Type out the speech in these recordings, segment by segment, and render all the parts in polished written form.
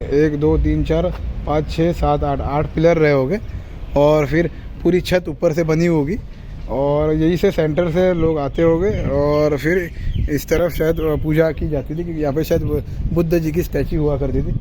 1 2 3 4 5 6 7 8 8 pillar रहे होंगे और फिर पूरी छत ऊपर से बनी होगी और यही से सेंटर से लोग आते होंगे और फिर इस तरफ शायद पूजा की जाती थी क्योंकि यहाँ पे शायद बुद्ध जी की स्टैचू हुआ करती थी।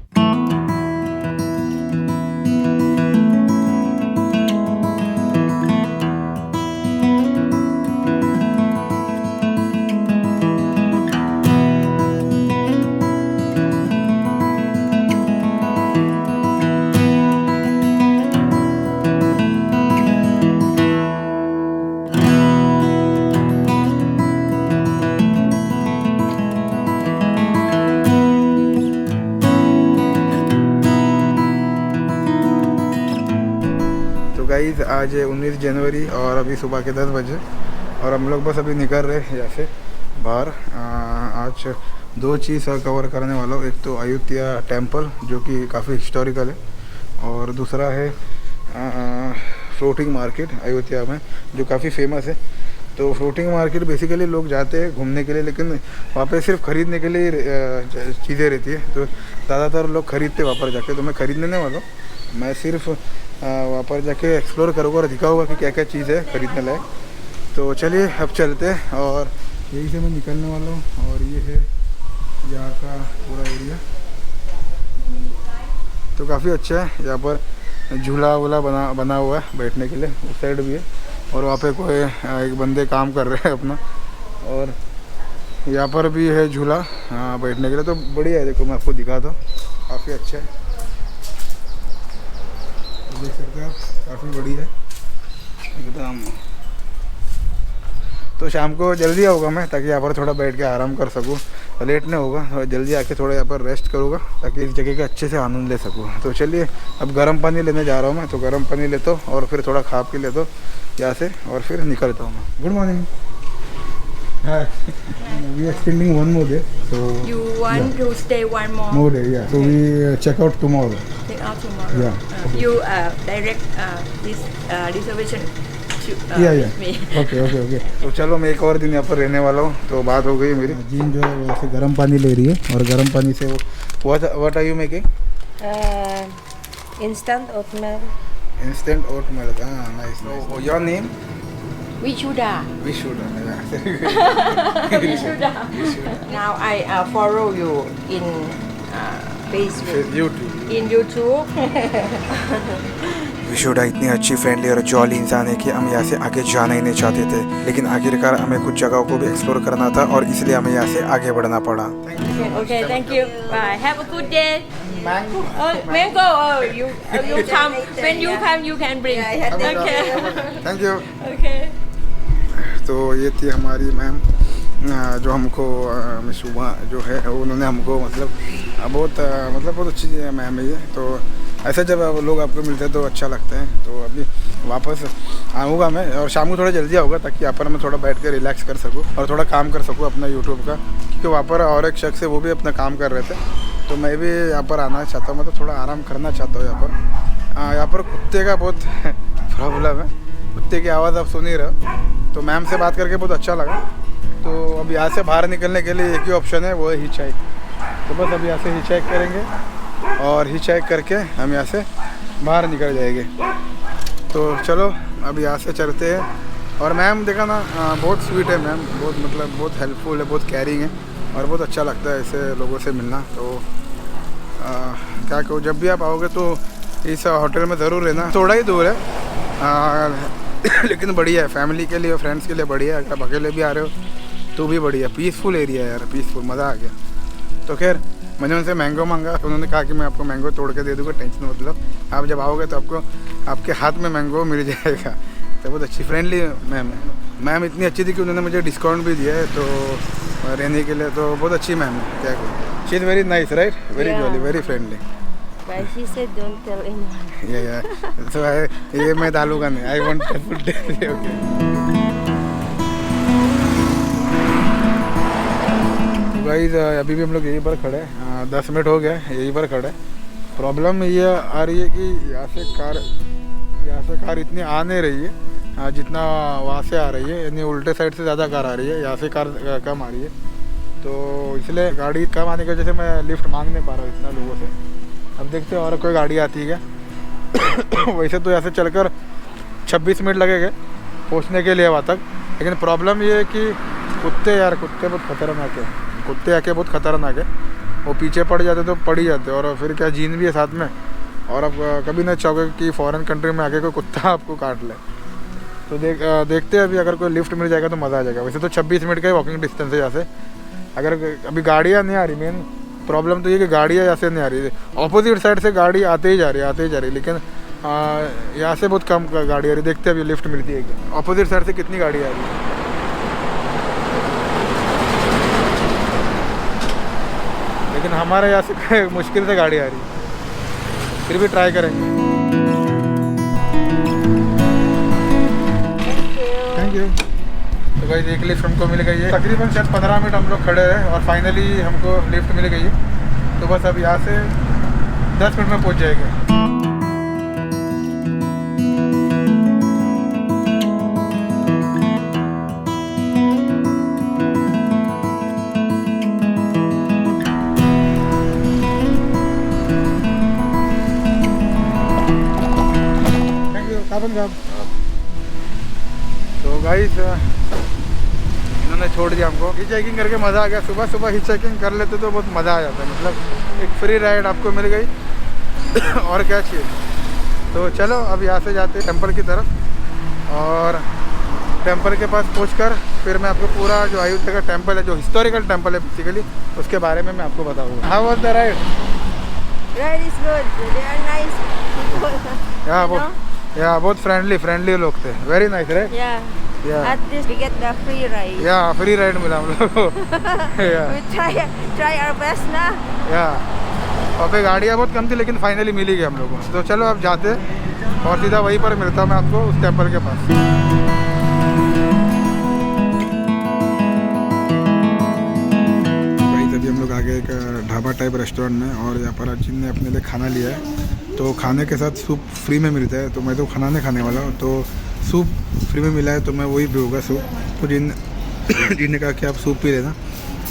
गाइस आज 19 जनवरी और अभी सुबह के 10 बजे और हम लोग बस अभी निकल रहे हैं यहाँ से बाहर। आज 2 चीज़ कवर करने वाला हूँ। एक तो अयोध्या टेम्पल जो कि काफ़ी हिस्टोरिकल है और दूसरा है फ्लोटिंग मार्केट अयोध्या में जो काफ़ी फेमस है। तो फ्लोटिंग मार्केट बेसिकली लोग जाते हैं घूमने के लिए, लेकिन वहाँ पे सिर्फ ख़रीदने के लिए चीज़ें रहती है। तो ज़्यादातर लोग खरीदते वहाँ पर जाके, तो मैं ख़रीदने नहीं वाला हूँ। मैं सिर्फ वहाँ पर जाके एक्सप्लोर करूँगा और दिखाऊँगा कि क्या क्या चीज़ है खरीदने लायक। तो चलिए अब चलते हैं और यहीं से मैं निकलने वाला हूँ और ये है यहाँ का पूरा एरिया। तो काफ़ी अच्छा है, यहाँ पर झूला वूला बना हुआ है बैठने के लिए, उस साइड भी है और वहाँ पे कोई एक बंदे काम कर रहे हैं अपना, और यहाँ पर भी है झूला बैठने के लिए। तो बढ़िया है, देखो मैं आपको दिखाता हूँ, काफ़ी अच्छा है, देख सकते हैं आप, काफ़ी बढ़िया है एकदम। तो शाम को जल्दी आऊँगा मैं ताकि यहाँ पर थोड़ा बैठ के आराम कर सकूँ, लेट नहीं होगा, थोड़ा जल्दी आके थोड़ा यहाँ पर रेस्ट करूँगा ताकि इस जगह का अच्छे से आनंद ले सकूँ। तो चलिए अब गर्म पानी लेने जा रहा हूँ मैं, तो गर्म पानी लेता हूँ और फिर थोड़ा खा पी लेता हूँ यहाँ से और फिर निकलता हूँ मैं। Good morning. We are spending one more day. So you want to stay one more day, yeah. So we check out tomorrow. Check out tomorrow. Yeah. You direct this reservation to yeah. me. Okay. तो चलो मैं एक और दिन यहाँ पर रहने वाला हूँ। तो बात हो गई मेरी। जीन जो है वैसे गर्म पानी ले रही है और गर्म पानी से वो what are you making? Instant oat milk. Instant oat milk. Nice. So your name? Vishuda. Yeah. Vishuda. Now I follow you in Facebook. YouTube. In YouTube. विशुदा इतनी अच्छी, फ्रेंडली और जॉली इंसान है कि हम यहाँ से आगे जाना ही नहीं चाहते थे, लेकिन आखिरकार हमें कुछ जगहों को भी एक्सप्लोर करना था और इसलिए हमें यहाँ से आगे बढ़ना पड़ा। Okay, thank you. Bye. Have a good day. Mango. Mango. You come when you come you can bring. Okay. Thank you. Okay. तो ये थी हमारी मैम जो हमको सुबह जो है उन्होंने हमको बहुत अच्छी मैम है ये। तो ऐसे जब लोग आपको मिलते हैं तो अच्छा लगता है। तो अभी वापस आऊँगा मैं और शाम को थोड़ा जल्दी आऊँगा ताकि यहाँ पर मैं थोड़ा बैठ कर रिलैक्स कर सकूँ और थोड़ा काम कर सकूँ अपना यूट्यूब का, क्योंकि वहाँ पर और एक शख्स है वो भी अपना काम कर रहे थे। तो मैं भी यहाँ पर आना चाहता हूँ, थोड़ा आराम करना चाहता हूँ। यहाँ पर कुत्ते का बहुत प्रॉब्लम है, कुत्ते की आवाज़ आप सुन ही रहे। तो मैम से बात करके बहुत अच्छा लगा। तो अब यहाँ से बाहर निकलने के लिए एक ही ऑप्शन है, वो है हिचहाइक। तो बस अब यहाँ से हिचहाइक करेंगे और हिचहाइक करके हम यहाँ से बाहर निकल जाएंगे। तो चलो अब यहाँ से चलते हैं। और मैम देखा ना बहुत स्वीट है मैम, बहुत हेल्पफुल है, बहुत केयरिंग है और बहुत अच्छा लगता है ऐसे लोगों से मिलना। तो क्या कहूँ, जब भी आप आओगे तो इस होटल में ज़रूर रहना। थोड़ा ही दूर है लेकिन बढ़िया है, फैमिली के लिए फ्रेंड्स के लिए बढ़िया है। अगर अकेले भी आ रहे हो तो भी बढ़िया, पीसफुल एरिया है यार, पीसफुल, मज़ा आ गया। तो खैर मैंने उनसे मैंगो मांगा तो उन्होंने कहा कि मैं आपको मैंगो तोड़ के दे दूँगा, टेंशन मतलब आप जब आओगे तो आपको आपके हाथ में मैंगो मिल जाएगा। तो बहुत अच्छी फ्रेंडली मैम इतनी अच्छी थी कि उन्होंने मुझे डिस्काउंट भी दिया है तो रहने के लिए। तो बहुत अच्छी मैम है, क्या कहूँ, she is very nice, right, very jolly, very friendly. But she said don't tell anyone. Yeah. So ये मैं डालूंगा नहीं, I want to put it. Okay. Guys अभी भी हम लोग यहीं पर खड़े हैं, 10 मिनट हो गए यहीं पर खड़े। प्रॉब्लम ये आ रही है कि यहाँ से कार इतनी आ नहीं रही है जितना वहाँ से आ रही है, यानी उल्टे साइड से ज़्यादा कार आ रही है, यहाँ से कार कम आ रही है। तो इसलिए गाड़ी कम आने की वजह से मैं लिफ्ट मांग नहीं पा रहा हूँ इतना लोगों से। अब देखते हैं और कोई गाड़ी आती है क्या। वैसे तो यहाँ से चलकर 26 मिनट लगेंगे पहुँचने के लिए वहाँ तक, लेकिन प्रॉब्लम ये है कि कुत्ते बहुत खतरनाक है, कुत्ते आके बहुत खतरनाक है। वो पीछे पड़ जाते तो पड़ ही जाते, और फिर क्या जीन भी है साथ में, और आप कभी नहीं चाहोगे कि फॉरेन कंट्री में आके कोई कुत्ता आपको काट ले। तो देखते हैं अभी, अगर कोई लिफ्ट मिल जाएगा तो मज़ा आ जाएगा। वैसे तो 26 मिनट का ही वॉकिंग डिस्टेंस है यहाँ से। अगर अभी गाड़ियाँ नहीं आ रही, मेन प्रॉब्लम तो ये कि गाड़ियाँ यहाँ से नहीं आ रही। अपोजिट साइड से गाड़ी आते ही जा रही, लेकिन यहाँ से बहुत कम गाड़ी आ रही। देखते हैं अभी लिफ्ट मिलती है क्या। अपोजिट साइड से कितनी गाड़ी आ रही है, लेकिन हमारे यहाँ से मुश्किल से गाड़ी आ रही है, फिर भी ट्राई करेंगे। Thank you. तो भाई एक लिफ्ट हमको मिल गई है, तकरीबन शायद 15 मिनट हम लोग खड़े रहे और फाइनली हमको लिफ्ट मिल गई है। तो बस अब यहाँ से 10 मिनट में पहुँच जाएंगे। तो गाइस इन्होंने छोड़ दिया हमको, हिच हाइकिंग करके मज़ा आ गया। सुबह सुबह हिच हाइकिंग कर लेते तो बहुत मज़ा आ जाता है, मतलब एक फ्री राइड आपको मिल गई और क्या चाहिए। तो चलो अब यहाँ से जाते हैं टेंपल की तरफ, और टेंपल के पास पहुँचकर फिर मैं आपको पूरा जो अयोध्या का टेंपल है, जो हिस्टोरिकल टेंपल है बेसिकली, उसके बारे में मैं आपको बताऊँगा। How was the ride? Ride is good. They are nice people. बहुत फ्रेंडली लोग थे। Very nice right. At least we get the free ride. Free ride मिला हम लोग को। We try our best ना। और फिर गाड़ियाँ बहुत कम थी, लेकिन फाइनली मिली गई हम लोगों को। तो चलो अब जाते और सीधा वहीं पर मिलता मैं आपको उस टेंपल के पास। अभी हम लोग आगे एक ढाबा टाइप रेस्टोरेंट में, और यहाँ पर जिन ने अपने लिए खाना लिया है, तो खाने के साथ सूप फ्री में मिलता है। तो मैं तो खाना नहीं खाने वाला हूँ, तो सूप फ्री में मिला है तो मैं वही पीऊँगा सूप। तो जिनने कहा कि आप सूप पी लेना,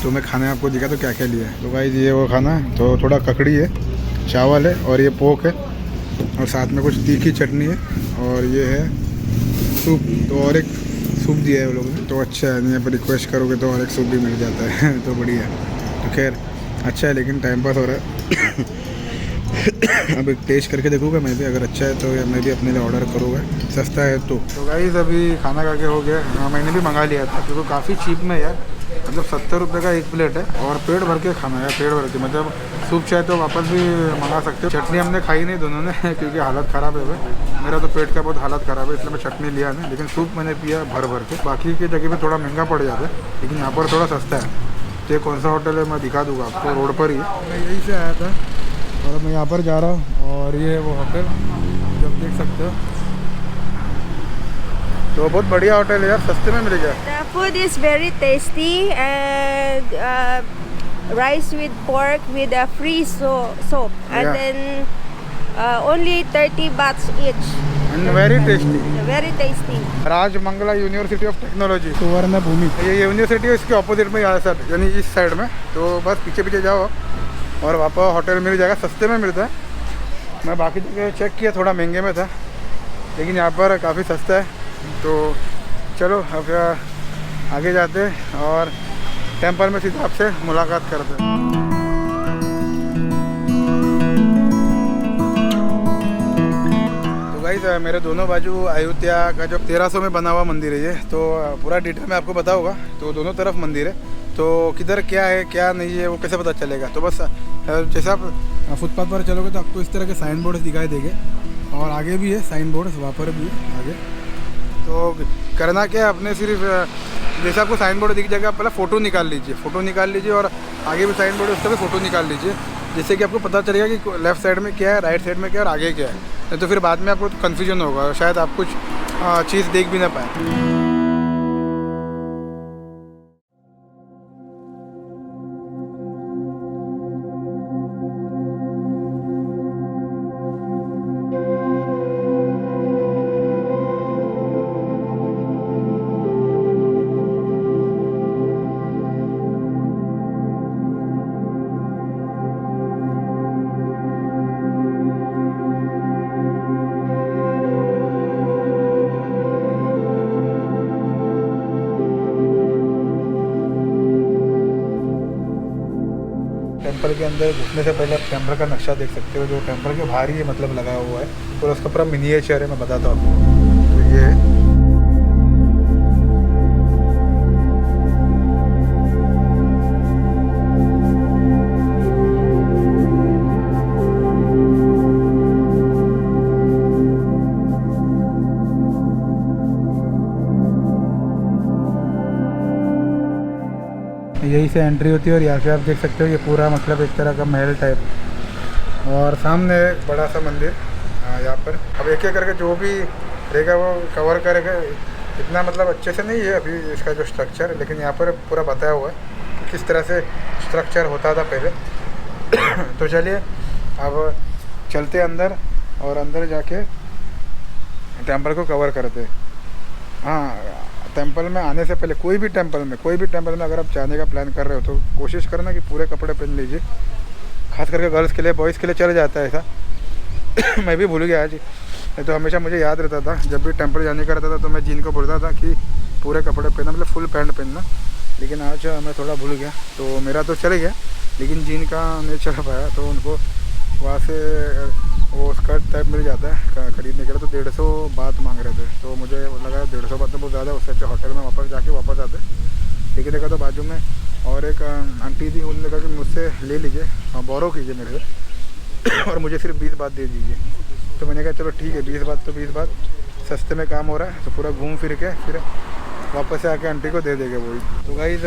तो मैं खाने आपको दिखा तो क्या क्या लिया है। तो भाई ये वो खाना है, तो थोड़ा ककड़ी है, चावल है, और ये पोक है, और साथ में कुछ तीखी चटनी है, और ये है सूप। तो और एक सूप दिया है वो लोगों ने, तो अच्छा है। यहाँ पर रिक्वेस्ट करोगे तो और एक सूप भी मिल जाता है तो बढ़िया है। तो खैर अच्छा है, लेकिन टाइम पास हो रहा है। अब एक टेस्ट करके देखूँगा मैं भी, अगर अच्छा है तो मैं भी अपने लिए ऑर्डर करूँगा, सस्ता है तो। गाइस अभी खाना खा के हो गया। हाँ, मैंने भी मंगा लिया था, क्योंकि काफ़ी चीप में यार, मतलब 70 रुपये का एक प्लेट है, और पेट भर के खाना है, पेट भर के। मतलब सूप चाहे तो वापस भी मंगा सकते हो। चटनी हमने खाई नहीं दोनों ने, क्योंकि हालत ख़राब है भाई, मेरा तो पेट का बहुत हालत ख़राब है, इसलिए मैं चटनी लिया नहीं, लेकिन सूप मैंने पिया भर के। बाकी की जगह पर थोड़ा महंगा पड़ जाता है, लेकिन यहाँ पर थोड़ा सस्ता है। तो ये कौन सा होटल है मैं दिखा दूँगा आपको, रोड पर ही। मैं यहीं से आया था और मैं यहाँ पर जा रहा हूँ, और ये है वो होटल जो आप देख सकते हो। तो बहुत बढ़िया होटल है यार, सस्ते में मिलेगा। The food is very tasty, and rice with pork with a free soap, and then only 30 bahts each. And very tasty. Very tasty. Rajamangala university of technology, Suvarnabhumi, ये यूनिवर्सिटी है, इसके opposite में यहाँ sir, यानी इस side में। तो बस पीछे जाओ और वहाँ पर होटल मिल जाएगा, सस्ते में मिलता है। मैं बाकी जगह चेक किया, थोड़ा महंगे में था, लेकिन यहाँ पर काफ़ी सस्ता है। तो चलो अब आगे जाते हैं और टेंपल में सीधा आपसे मुलाकात करते हैं। तो गाइस मेरे दोनों बाजू अयोध्या का जो 1300 में बना हुआ मंदिर है ये, तो पूरा डिटेल में आपको बताऊंगा। तो दोनों तरफ मंदिर है, तो किधर क्या है क्या नहीं है वो कैसे पता चलेगा। तो बस जैसे आप फुटपाथ पर चलोगे तो आपको इस तरह के साइन बोर्ड दिखाई देंगे, और आगे भी है साइन बोर्ड, वहाँ पर भी है आगे। तो करना क्या है, अपने सिर्फ जैसे आपको साइन बोर्ड दिख जाएगा, पहले फ़ोटो निकाल लीजिए, और आगे भी साइन बोर्ड है उसका भी फ़ोटो निकाल लीजिए, जिससे कि आपको पता चलेगा कि लेफ़्ट साइड में क्या है, राइट साइड में क्या है, और आगे क्या है। नहीं तो फिर बाद में आपको कन्फ्यूजन होगा, शायद आप कुछ चीज़ देख भी ना पाए। अंदर घुसने से पहले आप टेम्पल का नक्शा देख सकते हो, जो टेम्पल के बाहर ही मतलब लगा हुआ है, और उसका पूरा मिनिएचर है, मैं बताता हूँ आपको। तो ये है, यही से एंट्री होती है और यहाँ से आप देख सकते हो ये पूरा मतलब एक तरह का महल टाइप, और सामने एक बड़ा सा मंदिर। यहाँ पर अब एक एक करके जो भी रहेगा वो कवर करेगा, इतना मतलब अच्छे से नहीं है अभी इसका जो स्ट्रक्चर, लेकिन यहाँ पर पूरा बताया हुआ है कि किस तरह से स्ट्रक्चर होता था पहले। तो चलिए अब चलते अंदर, और अंदर जाके टेम्पल को कवर करते। हाँ, टेंपल में आने से पहले कोई भी टेंपल में अगर आप जाने का प्लान कर रहे हो तो कोशिश करना कि पूरे कपड़े पहन लीजिए, खास करके गर्ल्स के लिए। बॉयज़ के लिए चल जाता है ऐसा। मैं भी भूल गया आज, तो हमेशा मुझे याद रहता था जब भी टेंपल जाने का रहता था तो मैं जीन को बोलता था कि पूरे कपड़े पहनना, मतलब फुल पैंट पहनना, लेकिन आज मैं थोड़ा भूल गया। तो मेरा तो चल गया, लेकिन जीन का नहीं चल पाया, तो उनको वहाँ से वो स्कर्ट टाइप मिल जाता है खरीदने के लिए, तो 150 बात मांग रहे थे। तो मुझे लगा 150 बात तो बहुत ज़्यादा, उससे अच्छा होटल में वापस आते। लेकिन देखा तो बाजू में और एक आंटी थी, उन्होंने कहा कि मुझसे ले लीजिए, बोरो कीजिए मेरे से, और मुझे सिर्फ 20 बात दे दीजिए। तो मैंने कहा चलो ठीक है, 20 बात सस्ते में काम हो रहा है, तो पूरा घूम फिर के फिर वापस से आके आंटी को दे देंगे वही। तो गाइस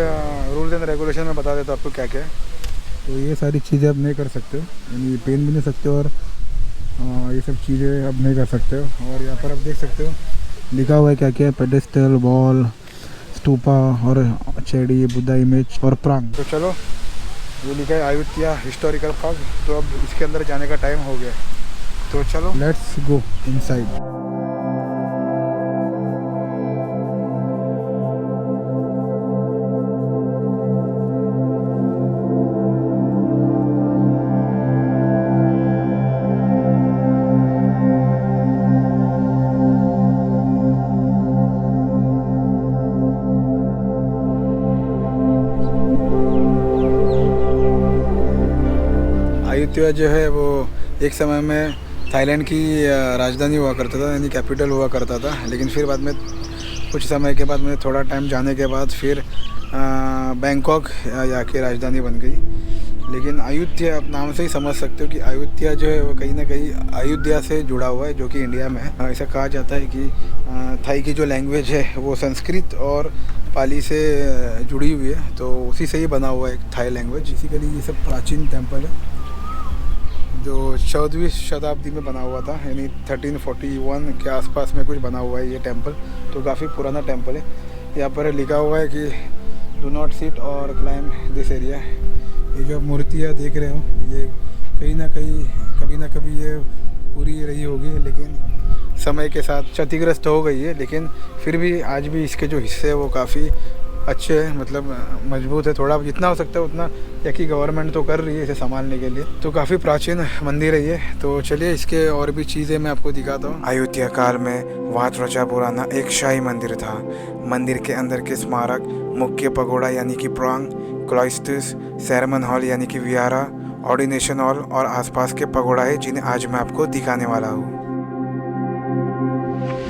रूल्स एंड रेगुलेशन में बता देता हूँ आपको क्या क्या है। तो ये सारी चीज़ें आप नहीं कर सकते हो, यानी पेन भी नहीं सकते हो, और ये सब चीज़ें आप नहीं कर सकते हो। और यहाँ पर आप देख सकते हो लिखा हुआ है क्या क्या है, पेडेस्टल, वॉल, स्तूपा और चेडी, बुद्धा इमेज और प्रांग। तो चलो, ये लिखा है अयोध्या हिस्टोरिकल पार्क, तो अब इसके अंदर जाने का टाइम हो गया, तो चलो लेट्स गो इनसाइड। अयोध्या जो है वो एक समय में थाईलैंड की राजधानी हुआ करता था, यानी कैपिटल हुआ करता था। लेकिन फिर बाद में कुछ समय के बाद में थोड़ा टाइम जाने के बाद फिर बैंकॉक यहाँ की राजधानी बन गई। लेकिन अयोध्या आप नाम से ही समझ सकते हो कि अयोध्या जो है वो कहीं ना कहीं अयोध्या से जुड़ा हुआ है, जो कि इंडिया में है। ऐसा कहा जाता है कि थाई की जो लैंग्वेज है वो संस्कृत और पाली से जुड़ी हुई है, तो उसी से ही बना हुआ है थाई लैंग्वेज। इसी के लिए ये सब प्राचीन टेम्पल है जो 14वीं शताब्दी में बना हुआ था, यानी 1341 के आसपास में कुछ बना हुआ है ये टेंपल। तो काफ़ी पुराना टेंपल है। यहाँ पर लिखा हुआ है कि डू नॉट सिट और क्लाइम दिस एरिया। ये जो मूर्तियाँ देख रहे हो, ये कहीं ना कहीं कभी ना कभी ये पूरी रही होगी, लेकिन समय के साथ क्षतिग्रस्त हो गई है। लेकिन फिर भी आज भी इसके जो हिस्से हैं वो काफ़ी अच्छे हैं, मतलब मजबूत है। थोड़ा जितना हो सकता है उतना या कि गवर्नमेंट तो कर रही है इसे संभालने के लिए। तो काफ़ी प्राचीन मंदिर है ये। तो चलिए इसके और भी चीज़ें मैं आपको दिखाता हूँ। अयोध्या काल में वात रचा पुराना एक शाही मंदिर था। मंदिर के अंदर के स्मारक, मुख्य पगोड़ा यानी कि प्रांग, क्लॉइस्टर्स, सेरेमन हॉल यानी कि विहारा, ऑर्डिनेशन हॉल और आसपास के पगोड़ा है जिन्हें आज मैं आपको दिखाने वाला हूँ।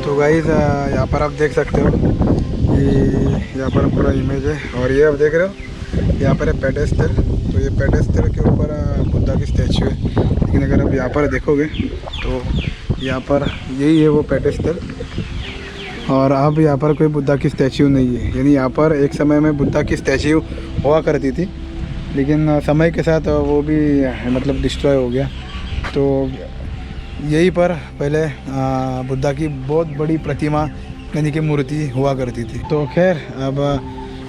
तो गाइस यहाँ पर आप देख सकते हो यहाँ पर पूरा इमेज है, और ये आप देख रहे हो यहाँ पर है पेडेस्टल। तो ये पेडेस्टल के ऊपर बुद्धा की स्टैचू है, लेकिन अगर आप यहाँ पर देखोगे तो यहाँ पर यही है वो पेडेस्टल, और अब यहाँ पर कोई बुद्धा की स्टैचू नहीं है। यानी यहाँ पर एक समय में बुद्धा की स्टैचू हुआ करती थी, लेकिन समय के साथ वो भी मतलब डिस्ट्रॉय हो गया। तो यहीं पर पहले बुद्धा की बहुत बड़ी प्रतिमा यानी कि मूर्ति हुआ करती थी। तो खैर अब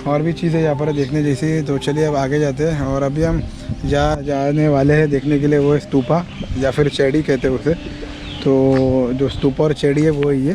और भी चीज़ें यहाँ पर देखने जैसी। तो चलिए अब आगे जाते हैं, और अभी हम जाने वाले हैं देखने के लिए वो स्तूपा या फिर चेडी कहते हैं उसे। तो जो स्तूपा और चेडी है वो ही है।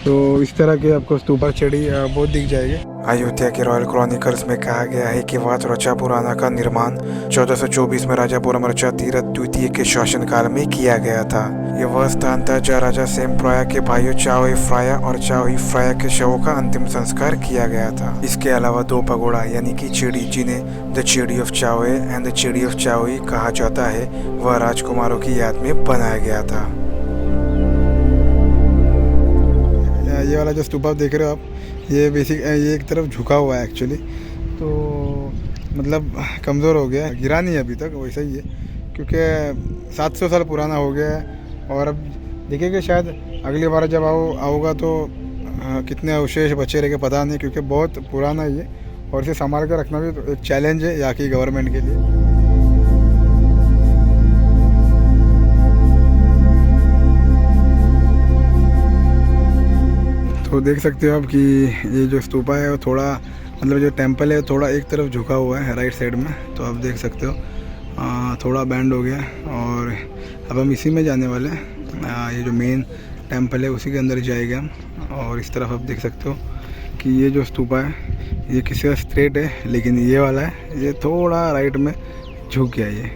तो इस तरह के आपको स्तूपा चेडी बहुत दिख जाएगी। अयोध्या के रॉयल क्रॉनिकल्स में कहा गया है कि वात रचापुराना का निर्माण 1424 में राजा पुरमर्चा तीरथ द्वितीय के शासनकाल में किया गया था। यह वह स्थान था जहाँ राजा सेम प्राया के भाइयों चाओ फ्राया और चाओ फ्राया के शवों का अंतिम संस्कार किया गया था। इसके अलावा 2 पगोड़ा यानी कि चिड़ी, जिन्हें द चिड़ी ऑफ चाओ एंड द चिड़ी ऑफ चाओ कहा जाता है, वह राजकुमारों की याद में बनाया गया था। ये वाला जो स्तूपा देख रहे हो आप, ये ये एक तरफ झुका हुआ है एक्चुअली, तो मतलब कमज़ोर हो गया है, गिरा नहीं है अभी तक, वैसा ही है क्योंकि 700 साल पुराना हो गया है। और अब देखिए शायद अगली बार जब आओगा तो कितने अवशेष बचे रहेंगे पता नहीं, क्योंकि बहुत पुराना ही है और इसे संभाल कर रखना भी तो एक चैलेंज है यहाँ की गवर्नमेंट के लिए। तो देख सकते हो आप कि ये जो स्तूपा है वो थोड़ा मतलब जो टेंपल है थोड़ा एक तरफ झुका हुआ है राइट साइड में, तो आप देख सकते हो थोड़ा बैंड हो गया। और अब हम इसी में जाने वाले हैं, ये जो मेन टेंपल है उसी के अंदर जाएंगे हम। और इस तरफ आप देख सकते हो कि ये जो स्तूपा है ये किसी का स्ट्रेट है, लेकिन ये वाला है ये थोड़ा राइट में झुक गया ये।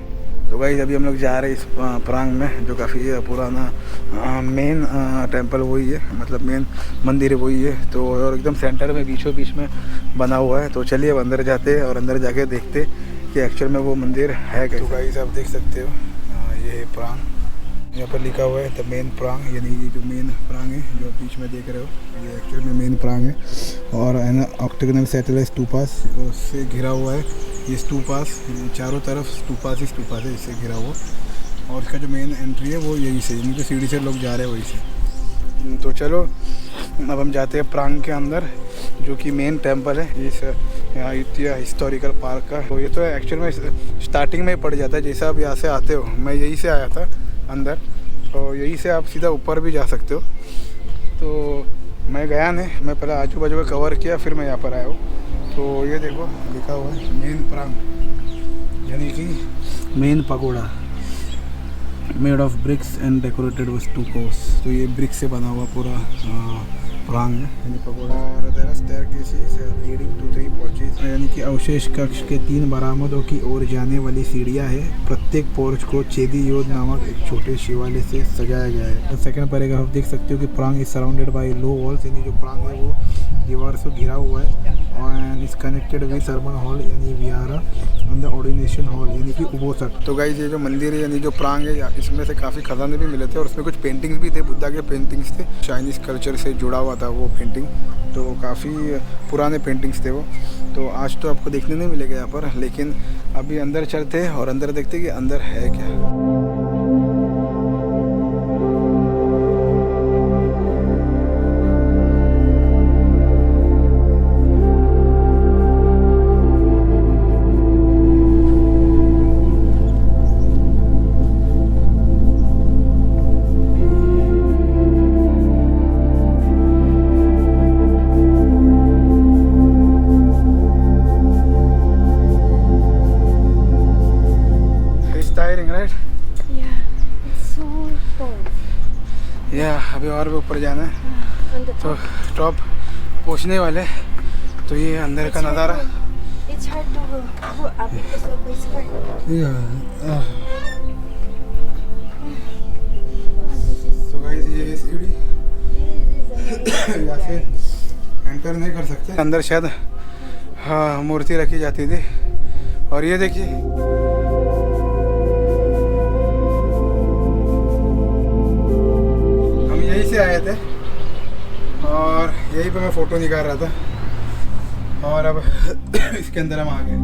तो गाइस अभी हम लोग जा रहे हैं इस प्रांग में, जो काफ़ी पुराना मेन टेंपल वही है, मतलब मेन मंदिर वही है। तो और एकदम सेंटर में बीचों बीच में बना हुआ है। तो चलिए अब अंदर जाते हैं और अंदर जाके देखते कि एक्चुअल में वो मंदिर है क्या। तो गाइस आप देख सकते हो ये प्रांग, यहाँ पर लिखा हुआ है द मेन प्रांग, यानी ये जो मेन प्रांग है जो बीच में देख रहे हो ये एक्चुअल में मेन प्रांग है। और है ना ऑक्टेगोनल सेटल स्तूपास उससे घिरा हुआ है ये स्तूपास, चारों तरफ स्तूपास ही स्तूपास है इससे घिरा हुआ। और इसका जो मेन एंट्री है वो यही से, यानी जो सीढ़ी से लोग जा रहे हैं वही से। तो चलो अब हम जाते हैं प्रांग के अंदर, जो कि मेन टेंपल है इस अयोध्या हिस्टोरिकल पार्क का। तो ये तो एक्चुअल में स्टार्टिंग में ही पड़ जाता है, जैसा आप यहाँ से आते हो, मैं यहीं से आया था अंदर, तो यहीं से आप सीधा ऊपर भी जा सकते हो। तो मैं गया नहीं, मैं पहले आजू बाजू का कवर किया फिर मैं यहाँ पर आया हूँ। तो ये देखो लिखा हुआ है मेन प्रांग, यानी कि main pagoda made of bricks and decorated with stuccos. तो ये ब्रिक से बना हुआ पूरा प्रांग है यानी पगोड़ा। और there are staircases leading to 3 porches, यानी कि अवशेष कक्ष के 3 बरामदों की ओर जाने वाली सीढ़ियाँ है। प्रत्येक पोर्च को चेदी योद नामक एक छोटे शिवालय से सजाया गया है। सेकंड पैराग्राफ आप देख सकते हो कि prang is surrounded by low walls, यानी जो प्रांग है वो दीवार से घिरा हुआ है। और is connected with sermon hall यानी vihara and the ordination hall यानी कि उबोसठ। तो गाइस ये जो मंदिर है यानी जो प्रांग है, इसमें से काफ़ी खजाने भी मिले थे और उसमें कुछ पेंटिंग्स भी थे, बुद्धा के पेंटिंग्स थे, चाइनीज़ कल्चर से जुड़ा हुआ था वो पेंटिंग। तो काफ़ी पुराने पेंटिंग्स थे वो। तो आज तो आपको देखने नहीं मिलेगा यहाँ पर, लेकिन अभी अंदर चलते हैं और अंदर देखते कि अंदर है क्या। अभी और भी ऊपर जाना है, तो टॉप पहुंचने वाले। तो ये अंदर का नज़ारा। तो गाइस ये सीढ़ी यहाँ से एंटर नहीं कर सकते, अंदर शायद हाँ मूर्ति रखी जाती थी। और ये देखिए यहीं से आए थे और यहीं पे मैं फ़ोटो निकाल रहा था और अब इसके अंदर हम आ गए।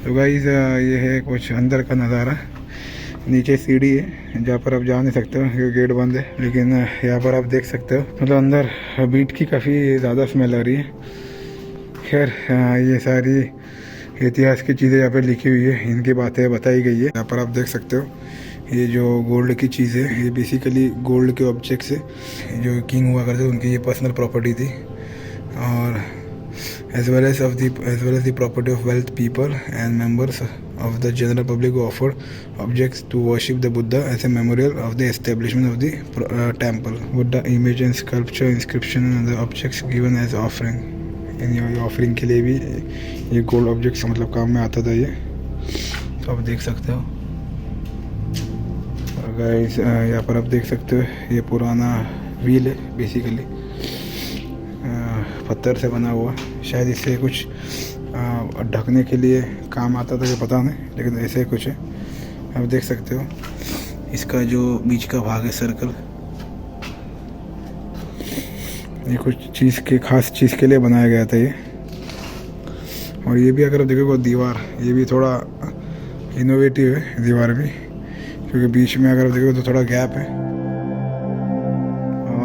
तो गाइस ये है कुछ अंदर का नज़ारा। नीचे सीढ़ी है जहाँ पर आप जा नहीं सकते हो क्योंकि गेट बंद है, लेकिन यहाँ पर आप देख सकते हो मतलब अंदर बीट की काफ़ी ज़्यादा स्मेल आ रही है। खैर ये सारी इतिहास की चीज़ें यहाँ पे लिखी हुई है, इनकी बातें बताई गई है। यहाँ पर आप देख सकते हो ये जो गोल्ड की चीज़ है ये बेसिकली गोल्ड के ऑब्जेक्ट्स है, जो किंग हुआ करते थे उनकी ये पर्सनल प्रॉपर्टी थी। और as well as the property of wealth people and members of the general public who offered objects to worship the Buddha as a memorial of the establishment of the temple. Buddha image and sculpture, inscription and other objects given as offering. इन ये offering के लिए भी ये gold objects मतलब काम में आता था ये, तो आप देख सकते हो। और गाइस यहाँ पर आप देख सकते हो ये पुराना व्हील है बेसिकली, पत्थर से बना हुआ, शायद इससे कुछ ढकने के लिए काम आता था, ये पता नहीं, लेकिन ऐसे कुछ है। आप देख सकते हो इसका जो बीच का भाग है सर्कल, ये कुछ चीज़ के खास चीज़ के लिए बनाया गया था ये। और ये भी अगर आप देखोगे दीवार, ये भी थोड़ा इनोवेटिव है दीवार भी, क्योंकि बीच में अगर आप देखोगे तो थोड़ा गैप है।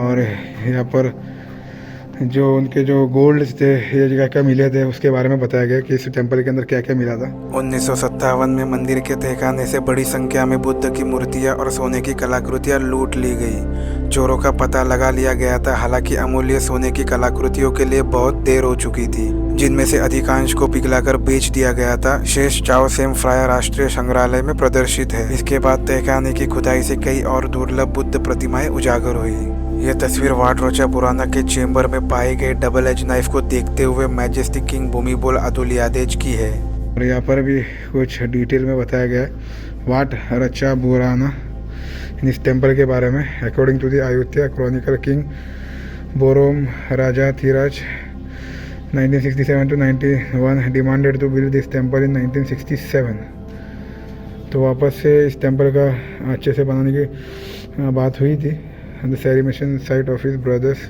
और यहाँ पर जो उनके जो गोल्ड थे ये जगह क्या मिले थे उसके बारे में बताया गया कि इस टेम्पल के अंदर क्या क्या मिला था। 1957 में मंदिर के तहखाने से बड़ी संख्या में बुद्ध की मूर्तियां और सोने की कलाकृतियां लूट ली गई। चोरों का पता लगा लिया गया था, हालांकि अमूल्य सोने की कलाकृतियों के लिए बहुत देर हो चुकी थी, जिनमें से अधिकांश को पिघलाकर बेच दिया गया था। शेष चाओ सेम फ्राया राष्ट्रीय संग्रहालय में प्रदर्शित है। इसके बाद तहखाने की खुदाई से कई और दुर्लभ बुद्ध प्रतिमाएं उजागर हुई। यह तस्वीर वाट रोचा पुराना के चेंबर में पाए गए डबल एज नाइफ को देखते हुए मैजेस्टिक किंग भूमिबोल अदुलियादेज की है। और यहाँ पर भी कुछ डिटेल में बताया गया है वाट रचा पुराना इस टेम्पल के बारे में। According to the Ayodhya chronicle, king Borom Raja Thiraj 1967 to 91 demanded to build this temple in 1967। तो वापस से इस टेम्पल का अच्छे से बनाने की बात हुई थी। The cremation site of his brother's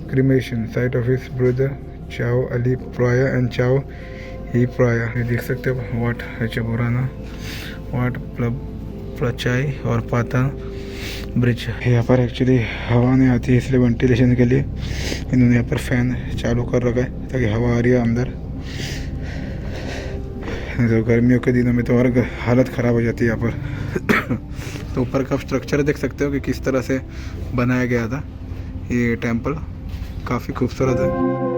cremation site of his brother Chao Ali Praya and Chao He Praya। ये देख सकते हो वाट रचा पुराना, वाट प्लचाई और पाता ब्रिज। यहाँ पर एक्चुअली हवा नहीं आती है, इसलिए वेंटिलेशन के लिए इन्होंने यहाँ पर फैन चालू कर रखा है ताकि हवा आ रही है अंदर। तो गर्मियों के दिनों में तो और हालत ख़राब हो जाती है यहाँ पर। तो ऊपर का स्ट्रक्चर देख सकते हो कि किस तरह से बनाया गया था। ये टेम्पल काफ़ी खूबसूरत है।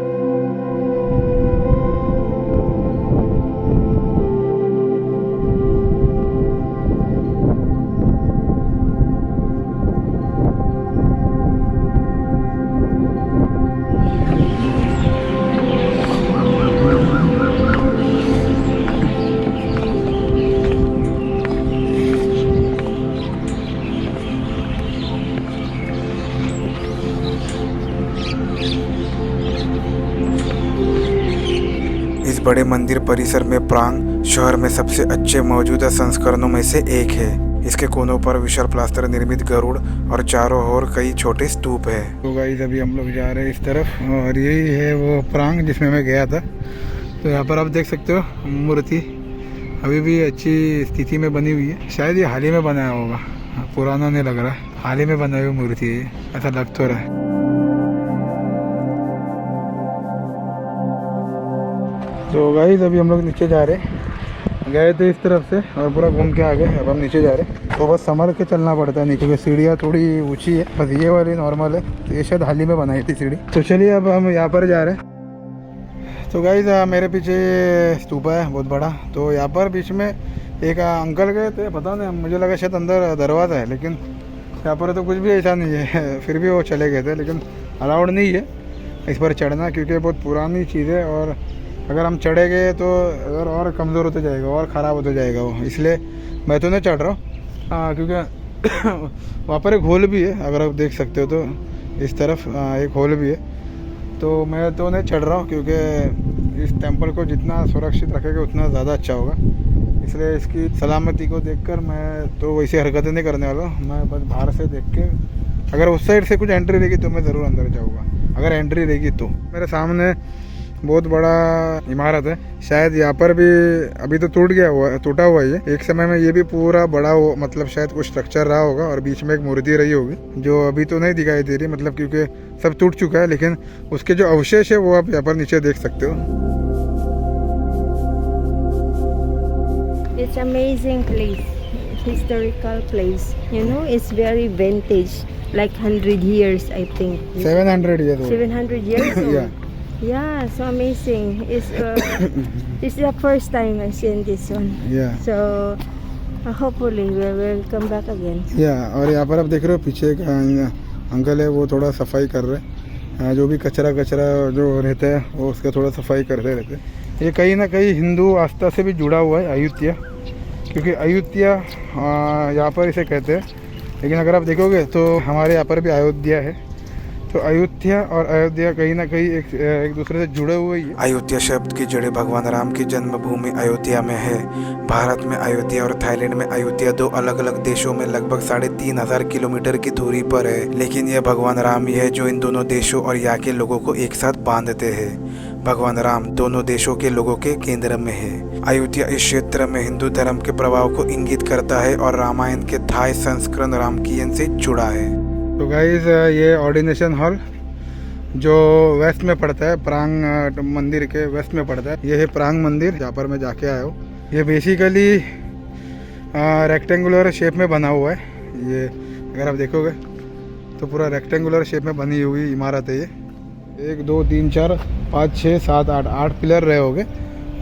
बड़े मंदिर परिसर में प्रांग शहर में सबसे अच्छे मौजूदा संस्करणों में से एक है। इसके कोनों पर विशाल प्लास्टर निर्मित गरुड़ और चारों ओर कई छोटे स्तूप है। तो गाइस अभी हम लोग जा रहे हैं इस तरफ, और यही है वो प्रांग जिसमें मैं गया था। तो यहाँ पर आप देख सकते हो मूर्ति अभी भी अच्छी स्थिति में बनी हुई है। शायद ये हाल ही में बनाया होगा, पुराना नहीं लग रहा, हाल ही में बनाई हुई मूर्ति है, ऐसा लग तो रहा है। तो गाइस अभी हम लोग नीचे जा रहे हैं, गए थे इस तरफ से और पूरा घूम के आ गए, अब हम नीचे जा रहे हैं। तो बस संभल के चलना पड़ता है नीचे, सीढ़ियाँ थोड़ी ऊंची है, बस ये वाली नॉर्मल है, तो ये शायद हाल ही में बनाई थी सीढ़ी। तो चलिए अब हम यहाँ पर जा रहे हैं। तो गाइस मेरे पीछे स्तूपा है बहुत बड़ा, तो यहाँ पर बीच में एक अंकल गए थे, पता नहीं मुझे लगा शायद अंदर दरवाज़ा है, लेकिन यहाँ पर तो कुछ भी ऐसा नहीं है। फिर भी वो चले गए थे, लेकिन अलाउड नहीं है इस पर चढ़ना, क्योंकि बहुत पुरानी चीज़ है, और अगर हम चढ़े गए तो अगर और कमज़ोर होते जाएगा और ख़राब होते जाएगा वो, इसलिए मैं तो नहीं चढ़ रहा हूँ। क्योंकि वहाँ पर एक होल भी है, अगर आप देख सकते हो तो इस तरफ एक होल भी है, तो मैं तो नहीं चढ़ रहा हूँ, क्योंकि इस टेम्पल को जितना सुरक्षित रखेगा उतना ज़्यादा अच्छा होगा। इसलिए इसकी सलामती को देखकर मैं तो वैसी हरकतें नहीं करने वाला हूँ। मैं बस बाहर से देख के, अगर उस साइड से कुछ एंट्री रहेगी तो मैं ज़रूर अंदर जाऊँगा, अगर एंट्री रहेगी तो। मेरे सामने बहुत बड़ा इमारत है, शायद यहाँ पर भी अभी तो टूटा हुआ है। एक समय में ये भी पूरा बड़ा हो, मतलब शायद कुछ स्ट्रक्चर रहा होगा और बीच में एक मूर्ति रही होगी, जो अभी तो नहीं दिखाई दे रही, मतलब क्योंकि सब टूट चुका है, लेकिन उसके जो अवशेष है वो आप यहाँ पर नीचे देख सकते हो। It's amazing place, historical place. You know, it's very vintage, like 100 years, I think. 700 years old. 700 years old. Yeah. Yeah, so amazing. It's the first time I've seen this one. Yeah. So hopefully we will come back again. और यहाँ पर आप देख रहे हो पीछे एक uncle है, वो थोड़ा सफाई कर रहे हैं। जो भी कचरा जो रहता है वो उसका थोड़ा सफाई करते रहते हैं। ये कहीं ना कहीं हिंदू आस्था से भी जुड़ा हुआ है अयोध्या, क्योंकि अयोध्या यहाँ पर इसे कहते हैं, लेकिन अगर आप देखोगे तो हमारे यहाँ पर भी अयोध्या है। तो अयोध्या और अयोध्या कहीं ना कहीं एक दूसरे से जुड़े हुए ही है। अयोध्या शब्द की जड़ें भगवान राम की जन्मभूमि अयोध्या में है। भारत में अयोध्या और थाईलैंड में अयोध्या दो अलग अलग देशों में लगभग 3,500 किलोमीटर की दूरी पर है, लेकिन यह भगवान राम ही है जो इन दोनों देशों और यहाँ के लोगों को एक साथ बांधते हैं। भगवान राम दोनों देशों के लोगों के केंद्र में है। अयोध्या इस क्षेत्र में हिंदू धर्म के प्रभाव को इंगित करता है और रामायण के थाई संस्करण रामकीयन से जुड़ा है। तो गाइस ये ऑर्डिनेशन हॉल जो वेस्ट में पड़ता है, प्रांग मंदिर के वेस्ट में पड़ता है। ये है प्रांग मंदिर, जहाँ पर मैं जाके आया हूँ। ये बेसिकली रेक्टेंगुलर शेप में बना हुआ है। ये अगर आप देखोगे तो पूरा रेक्टेंगुलर शेप में बनी हुई इमारत है ये। 1 2 3 4 5 6 7 8 पिलर रहे होंगे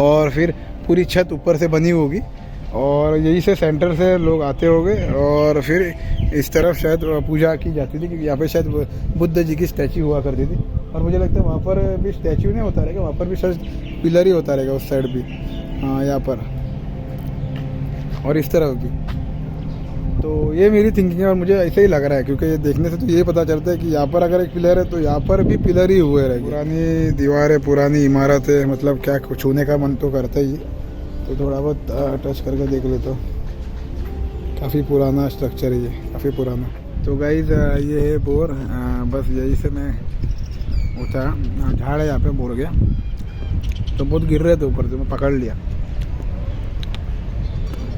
और फिर पूरी छत ऊपर से बनी होगी और यही से सेंटर से लोग आते होंगे और फिर इस तरफ शायद पूजा की जाती थी, क्योंकि यहाँ पे शायद बुद्ध जी की स्टैचू हुआ करती थी। और मुझे लगता है वहाँ पर भी स्टैचू नहीं होता रहेगा, वहाँ पर भी शायद पिलर ही होता रहेगा उस साइड भी, हाँ यहाँ पर और इस तरफ भी। तो ये मेरी थिंकिंग है और मुझे ऐसा ही लग रहा है, क्योंकि ये देखने से तो ये पता चलता है कि यहाँ पर अगर एक पिलर है तो यहाँ पर भी पिलर ही हुए रहेंगे। पुरानी दीवार है, पुरानी इमारत है, मतलब क्या छूने का मन तो करता ही। तो थोड़ा बहुत टच करके देख लेता हूँ। काफ़ी पुराना स्ट्रक्चर है ये, काफ़ी पुराना। तो गाइज ये है बोर, बस यही से मैं उठा, झाड़ है यहाँ पे, बोर गया तो बहुत गिर रहे थे ऊपर से, मैं पकड़ लिया।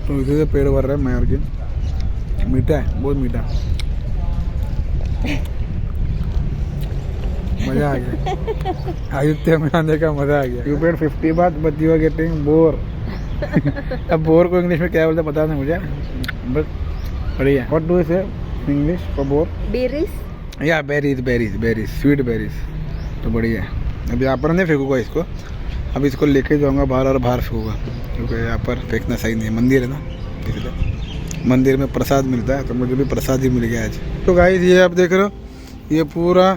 तो इसी से पेड़ भर रहा है मैर के। मीठा है, बहुत मीठा, मज़ा आ गया। अयोध्या में आने का मज़ा आ गया। You paid 50 baht but you are getting bore. अब बोर को इंग्लिश में क्या बोलते पता नहीं मुझे, बस बढ़िया। What do you say English for bore? Berries? या बेरीज, स्वीट बेरीज। तो बढ़िया है। अब यहाँ पर नहीं फेंकूंगा इसको, अब इसको लेके जाऊँगा बाहर और बाहर फेंकूंगा, क्योंकि यहाँ पर फेंकना सही नहीं है। मंदिर है ना, इसलिए मंदिर में प्रसाद मिलता है, तो मुझे भी प्रसाद ही मिल गया आज। तो गाइस ये आप देख रहे हो, ये पूरा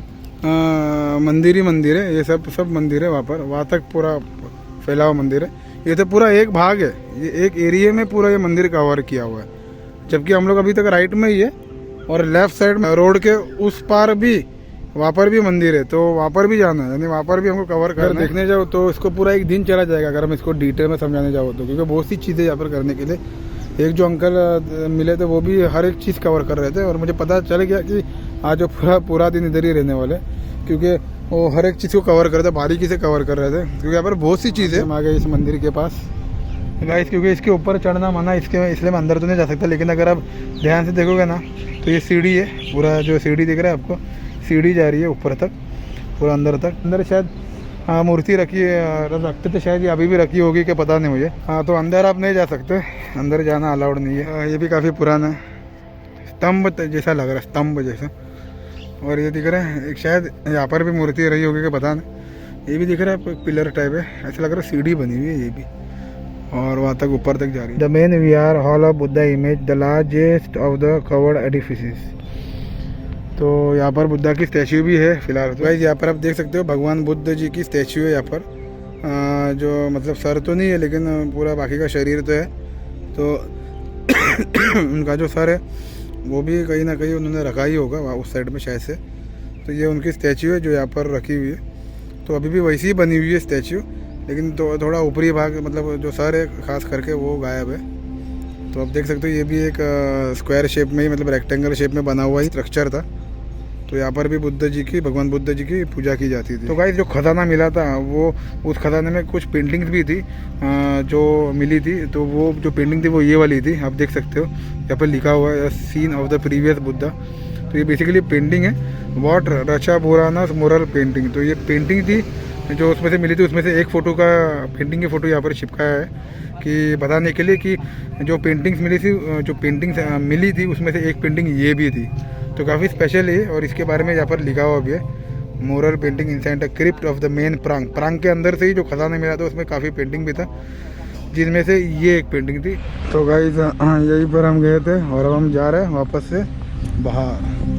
मंदिर ही मंदिर है। ये सब मंदिर है वहाँ तक पूरा फैला हुआ मंदिर है। ये तो पूरा एक भाग है, ये एक एरिया में पूरा ये मंदिर कवर किया हुआ है। जबकि हम लोग अभी तक राइट में ही है और लेफ्ट साइड में रोड के उस पार भी, वहाँ पर भी मंदिर है, तो वहाँ पर भी जाना है, यानी वहाँ पर भी हमको कवर कर देखने जाओ तो इसको पूरा एक दिन चला जाएगा अगर हम इसको डिटेल में समझाने जाओ तो, क्योंकि बहुत सी चीज़ें यहाँ पर करने के लिए। एक जो अंकल मिले थे वो भी हर एक चीज़ कवर कर रहे थे और मुझे पता चल गया कि आज जो पूरा दिन इधर ही रहने वाले, क्योंकि वो हर एक चीज़ को कवर कर रहे थे, बारीकी से कवर कर रहे थे, क्योंकि यहाँ पर बहुत सी चीज़ें। हम आ गए इस मंदिर के पास गाइस, क्योंकि इसके ऊपर चढ़ना मना, इसलिए मैं अंदर तो नहीं जा सकता, लेकिन अगर आप ध्यान से देखोगे ना तो ये सीढ़ी है, पूरा जो सीढ़ी दिख रहा है आपको, सीढ़ी जा रही है ऊपर तक, पूरा अंदर तक। अंदर शायद मूर्ति रखी रखते थे, शायद ये अभी भी रखी होगी कि पता नहीं मुझे। हाँ, तो अंदर आप नहीं जा सकते, अंदर जाना अलाउड नहीं है। ये भी काफ़ी पुराना है, स्तंभ जैसा लग रहा है, स्तंभ जैसा। और ये दिख रहा है एक, शायद यहाँ पर भी मूर्ति रही होगी कि पता नहीं। ये भी दिख रहा है पिलर टाइप है, ऐसा लग रहा है सीढ़ी बनी हुई है ये भी, और वहाँ तक ऊपर तक जा रही है। The main vihara hall of Buddha image, the largest of the covered edifices. तो यहाँ पर बुद्धा की स्टैचू भी है फिलहाल। तो गाइस यहाँ पर आप देख सकते हो भगवान बुद्ध जी की स्टैचू है यहाँ पर, जो मतलब सर तो नहीं है लेकिन पूरा बाकी का शरीर तो है। तो उनका जो सर है वो भी कहीं ना कहीं उन्होंने रखा ही होगा वहाँ उस साइड में शायद से। तो ये उनकी स्टैचू है जो यहाँ पर रखी हुई है। तो अभी भी वैसी ही बनी हुई है स्टैचू, लेकिन तो थोड़ा ऊपरी भाग, मतलब जो सर है खास करके वो गायब है। तो आप देख सकते हो ये भी एक स्क्वायर शेप में ही, मतलब रेक्टेंगल शेप में बना हुआ ही स्ट्रक्चर था। तो यहाँ पर भी बुद्ध जी की, भगवान बुद्ध जी की पूजा की जाती थी। तो गाइस जो खजाना मिला था वो, उस खजाने में कुछ पेंटिंग्स भी थी जो मिली थी। तो वो जो पेंटिंग थी वो ये वाली थी, आप देख सकते हो यहाँ पर लिखा हुआ है scene of the previous Buddha. तो ये बेसिकली पेंटिंग है, वॉट रचा पुराना मुरल पेंटिंग। तो ये पेंटिंग थी जो उसमें से मिली थी, उसमें से एक फ़ोटो का, पेंटिंग की फ़ोटो यहाँ पर चिपकाया है कि बताने के लिए कि जो पेंटिंग्स मिली थी, जो पेंटिंग्स मिली थी उसमें से एक पेंटिंग ये भी थी। तो काफ़ी स्पेशल है और इसके बारे में यहाँ पर लिखा हुआ भी है। Mural painting inside the crypt of the main prang. Prang के अंदर से ही जो खजाना मिला था उसमें काफ़ी पेंटिंग भी था, जिनमें से ये एक पेंटिंग थी। तो गाइस यहीं पर हम गए थे और अब हम जा रहे हैं वापस से बाहर।